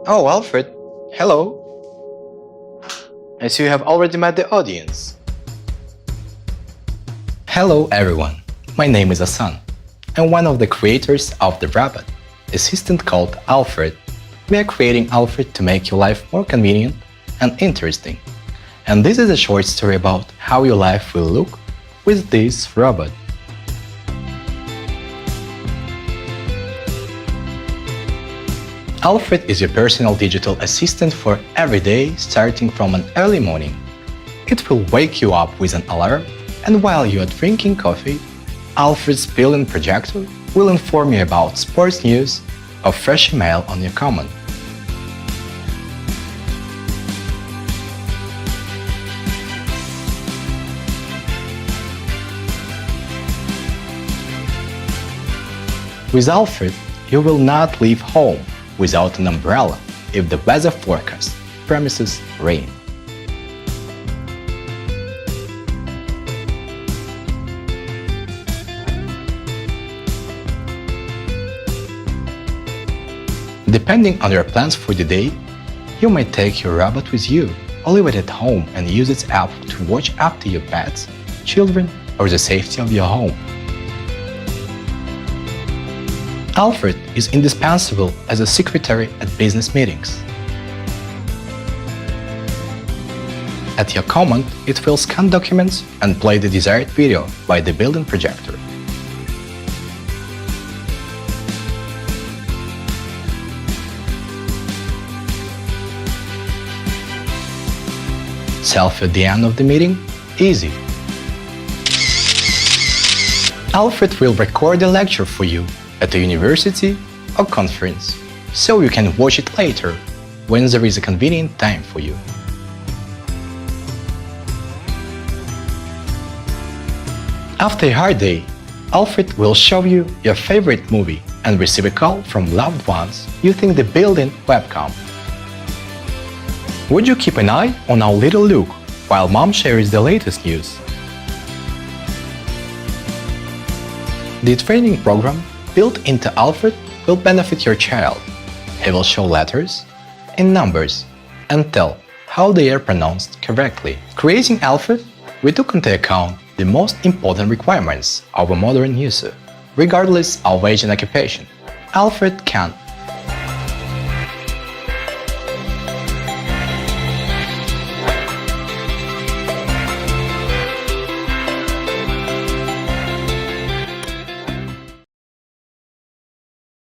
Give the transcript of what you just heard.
Oh, Alfred. Hello. As you have already met the audience. Hello everyone, my name is Hassan. I'm one of the creators of the robot assistant called Alfred. We are creating Alfred to make your life more convenient and interesting. And this is a short story about how your life will look with this robot. Alfred is your personal digital assistant for every day starting from an early morning. It will wake you up with an alarm, and while you are drinking coffee, Alfred's built-in projector will inform you about sports news or fresh email on your command. With Alfred, you will not leave home without an umbrella if the weather forecast promises rain. Depending on your plans for the day, you might take your robot with you or leave it at home and use its app to watch after your pets, children, or the safety of your home. Alfred is indispensable as a secretary at business meetings. At your command, it will scan documents and play the desired video by the built-in projector. Selfie at the end of the meeting? Easy. Alfred will record a lecture for you at a university or conference, so you can watch it later when there is a convenient time for you. After a hard day, Alfred will show you your favorite movie and receive a call from loved ones using the built-in webcam. Would you keep an eye on our little Luke while Mom shares the latest news? The training program built into Alfred will benefit your child. He will show letters and numbers and tell how they are pronounced correctly. Creating Alfred, we took into account the most important requirements of a modern user, regardless of age and occupation. Alfred can